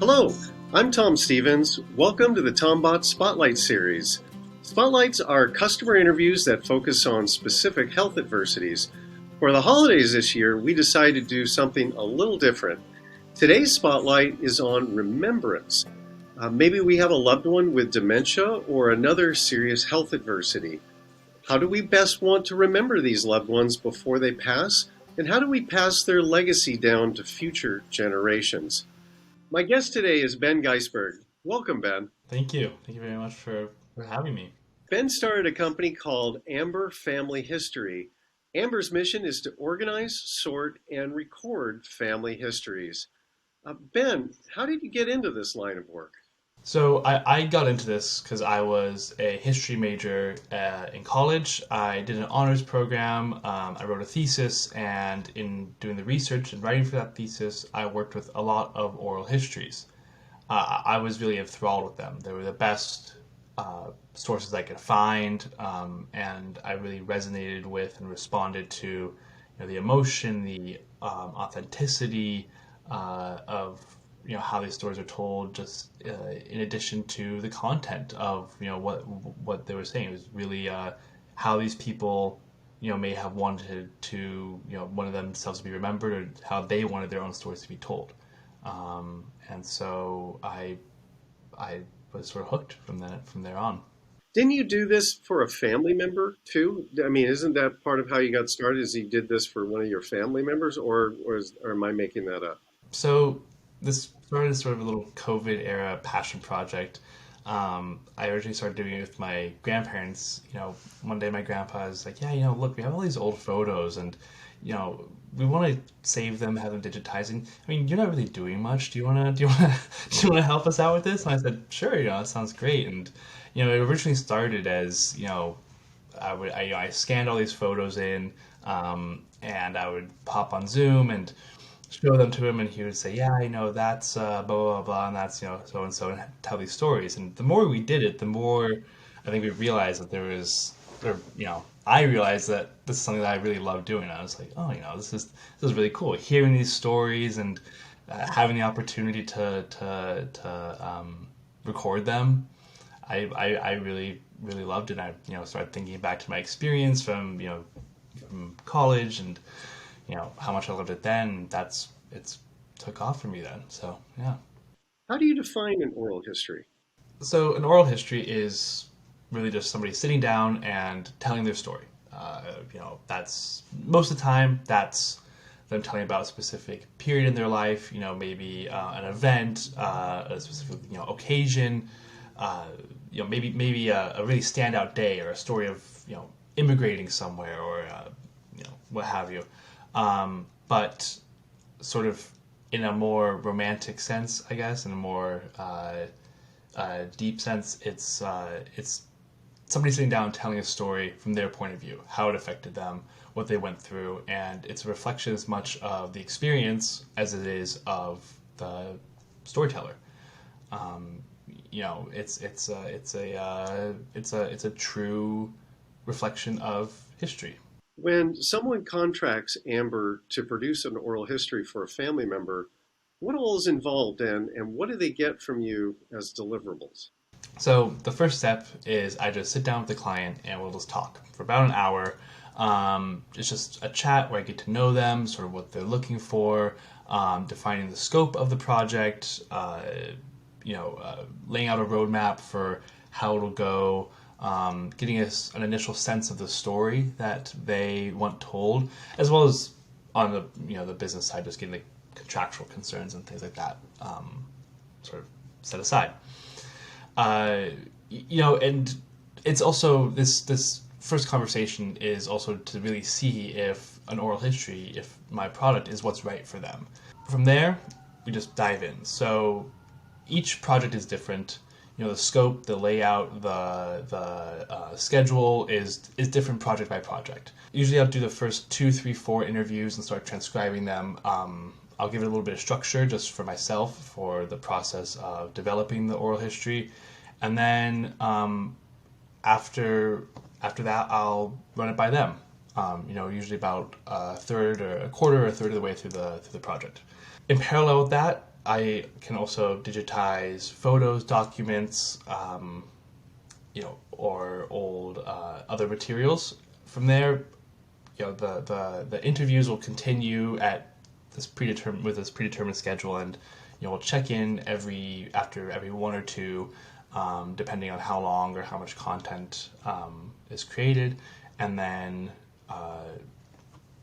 Hello, I'm Tom Stevens. Welcome to the Tombot Spotlight Series. Spotlights are customer interviews that focus on specific health adversities. For the holidays this year, we decided to do something a little different. Today's spotlight is on remembrance. Maybe we have a loved one with dementia or another serious health adversity. How do we best want to remember these loved ones before they pass? And how do we pass their legacy down to future generations? My guest today is Ben Geisberg. Welcome, Ben. Thank you. Thank you very much for having me. Ben started a company called Amber Family History. Amber's mission is to organize, sort, and record family histories. Ben, how did you get into this line of work? So I got into this because I was a history major in college. I did an honors program. I wrote a thesis, and in doing the research and writing for that thesis, I worked with a lot of oral histories. I was really enthralled with them. They were the best sources I could find, and I really resonated with and responded to, the emotion, the authenticity of how these stories are told. Just in addition to the content of what they were saying, it was really how these people may have wanted to one of themselves to be remembered, or how they wanted their own stories to be told. And so I was sort of hooked from there on. Didn't you do this for a family member too? I mean, isn't that part of how you got started? Is you did this for one of your family members, or am I making that up? So this started as sort of a little COVID era passion project. I originally started doing it with my grandparents. One day my grandpa was like, "Yeah, look, we have all these old photos, and we want to save them, have them digitizing. I mean, you're not really doing much. Do you wanna help us out with this?" And I said, "Sure, that sounds great." And it originally started as I scanned all these photos in, and I would pop on Zoom and show them to him, and he would say, "Yeah, that's blah blah blah, and that's so and so," and tell these stories. And the more we did it, the more I think we realized that I realized that this is something that I really love doing. I was like, "Oh, this is really cool. Hearing these stories and having the opportunity to record them. I really loved it. And I started thinking back to my experience from college, and how much I loved it then. It's took off for me then. So yeah. How do you define an oral history? So an oral history is really just somebody sitting down and telling their story. That's most of the time that's them telling about a specific period in their life. Maybe an event, a specific occasion. Maybe a really standout day, or a story of immigrating somewhere, or what have you. But sort of in a more romantic sense, I guess, in a more deep sense, it's somebody sitting down telling a story from their point of view, how it affected them, what they went through, and it's a reflection as much of the experience as it is of the storyteller. Um, it's a true reflection of history. When someone contracts Amber to produce an oral history for a family member, what all is involved and what do they get from you as deliverables? So the first step is I just sit down with the client and we'll just talk for about an hour. It's just a chat where I get to know them, sort of what they're looking for, defining the scope of the project, laying out a roadmap for how it'll go, getting us an initial sense of the story that they want told, as well as on the business side, just getting the contractual concerns and things like that sort of set aside. And it's also this first conversation is also to really see if an oral history, if my product is what's right for them. From there, we just dive in. So each project is different. The scope, the layout, the schedule is different project by project. Usually, I'll do the first 2, 3, 4 interviews and start transcribing them. I'll give it a little bit of structure just for myself for the process of developing the oral history, and then after that, I'll run it by them. Usually about a third or a quarter or a third of the way through the project. In parallel with that, I can also digitize photos, documents, or old other materials. From there, the interviews will continue at this predetermined schedule, and we'll check in after every one or two, depending on how long or how much content is created, and then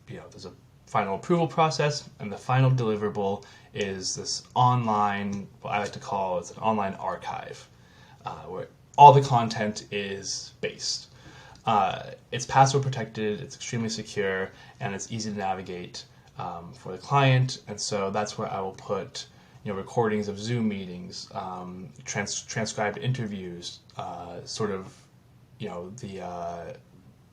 there's a final approval process, and the final deliverable is this online, what I like to call it's an online archive, where all the content is based. It's password protected, it's extremely secure, and it's easy to navigate for the client. And so that's where I will put recordings of Zoom meetings, transcribed interviews, the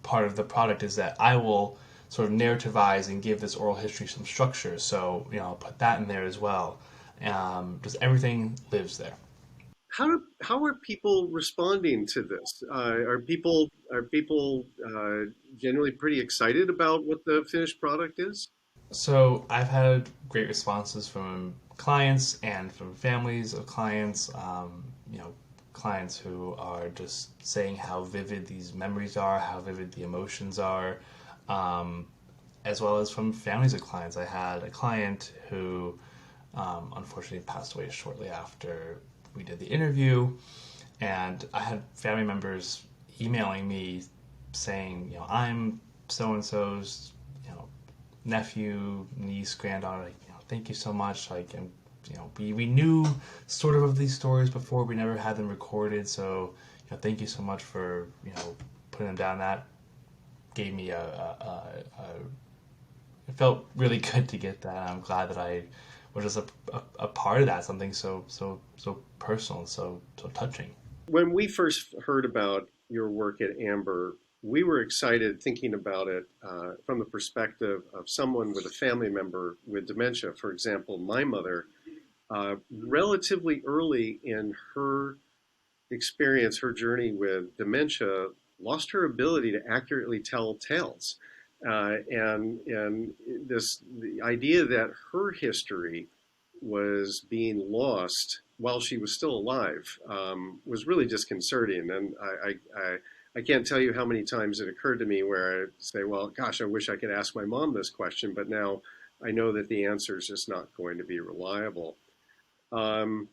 part of the product is that I will sort of narrativize and give this oral history some structure. So I'll put that in there as well. Just everything lives there. How are people responding to this? Are people generally pretty excited about what the finished product is? So I've had great responses from clients and from families of clients. Clients who are just saying how vivid these memories are, how vivid the emotions are, as well as from families of clients. I had a client who unfortunately passed away shortly after we did the interview, and I had family members emailing me saying, I'm so and so's, nephew, niece, granddaughter. Like, thank you so much. Like, and we knew sort of these stories before. We never had them recorded, so thank you so much for putting them down. That gave me it felt really good to get that. I'm glad that I was just a part of that, something so personal and so touching. When we first heard about your work at Amber, we were excited thinking about it from the perspective of someone with a family member with dementia. For example, my mother, relatively early in her experience, her journey with dementia, lost her ability to accurately tell tales. And the idea that her history was being lost while she was still alive was really disconcerting. And I can't tell you how many times it occurred to me where I say, well, gosh, I wish I could ask my mom this question, but now I know that the answer is just not going to be reliable. Um,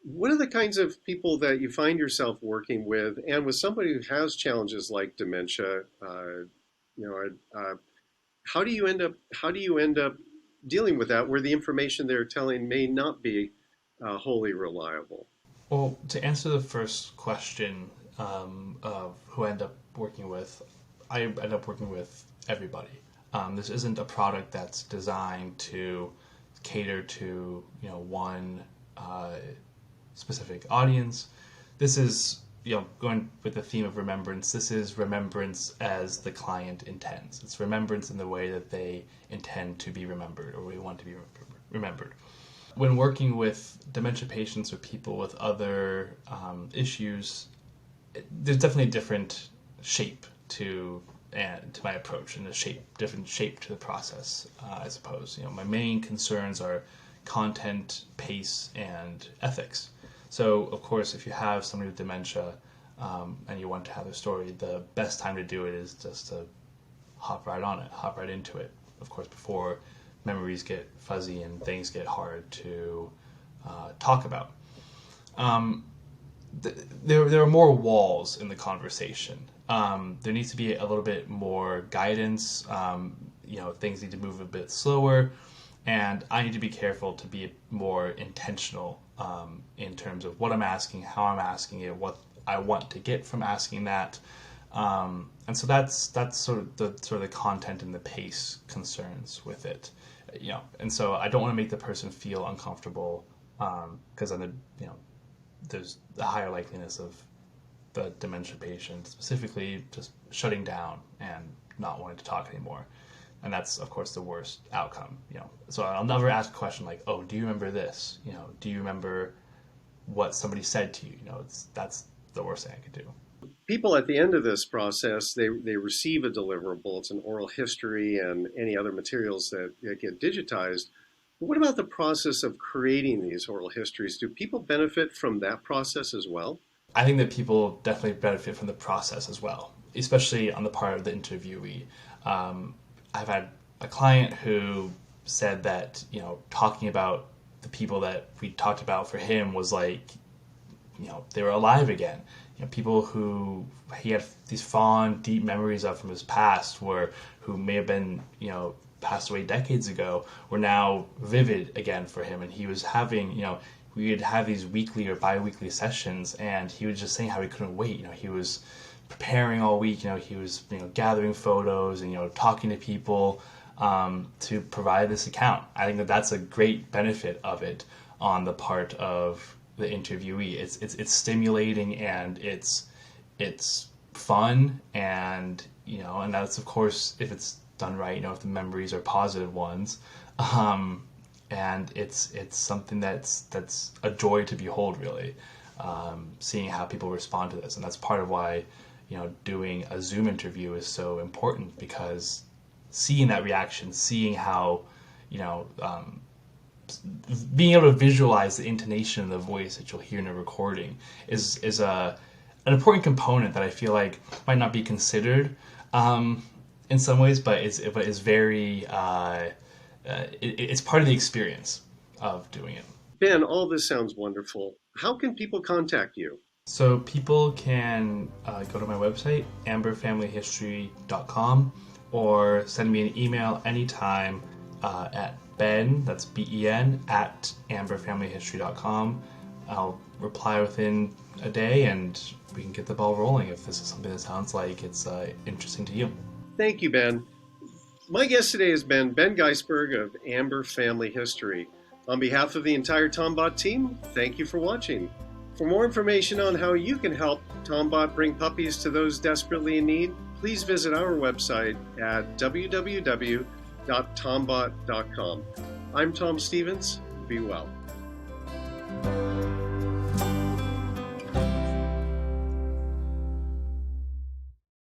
what are the kinds of people that you find yourself working with, and with somebody who has challenges like dementia? You know, how do you end up dealing with that, where the information they're telling may not be wholly reliable? Well, to answer the first question of who I end up working with, I end up working with everybody. This isn't a product that's designed to cater to one specific audience. This is going with the theme of remembrance. This is remembrance as the client intends. It's remembrance in the way that they intend to be remembered, or we want to be remembered. When working with dementia patients or people with other issues, there's definitely a different shape to my approach, and different shape to the process. I suppose my main concerns are content, pace, and ethics. So, of course, if you have somebody with dementia and you want to have a story, the best time to do it is just to hop right on it, hop right into it. Of course, before memories get fuzzy and things get hard to talk about. There are more walls in the conversation. There needs to be a little bit more guidance. Things need to move a bit slower, and I need to be careful to be more intentional in terms of what I'm asking, how I'm asking it, what I want to get from asking that. And so that's sort of the content and the pace concerns with it. And so I don't want to make the person feel uncomfortable because then there's the higher likeliness of the dementia patient specifically just shutting down and not wanting to talk anymore. And that's, of course, the worst outcome. So I'll never ask a question like, "Oh, do you remember this? Do you remember what somebody said to you?" That's the worst thing I could do. People at the end of this process, they receive a deliverable. It's an oral history and any other materials that get digitized. What about the process of creating these oral histories? Do people benefit from that process as well? I think that people definitely benefit from the process as well, especially on the part of the interviewee. Um, I've had a client who said that, talking about the people that we talked about for him was like, they were alive again. People who he had these fond, deep memories of from his past, who may have been, passed away decades ago, were now vivid again for him. And he was having, we would have these weekly or bi-weekly sessions, and he was just saying how he couldn't wait. He was preparing all week. He was gathering photos and talking to people to provide this account. I think that that's a great benefit of it on the part of the interviewee. It's stimulating, and it's fun, and and that's, of course, if it's done right. If the memories are positive ones, and it's something that's a joy to behold, really, seeing how people respond to this. And that's part of why doing a Zoom interview is so important, because seeing that reaction, seeing how being able to visualize the intonation of the voice that you'll hear in a recording is an important component that I feel like might not be considered in some ways, but is very it's part of the experience of doing it. Ben, all this sounds wonderful. How can people contact you? So people can go to my website, amberfamilyhistory.com, or send me an email anytime at Ben, that's Ben, at amberfamilyhistory.com. I'll reply within a day, and we can get the ball rolling if this is something that sounds like it's interesting to you. Thank you, Ben. My guest today has been Ben Geisberg of Amber Family History. On behalf of the entire Tombot team, thank you for watching. For more information on how you can help Tombot bring puppies to those desperately in need, please visit our website at www.tombot.com. I'm Tom Stevens. Be well.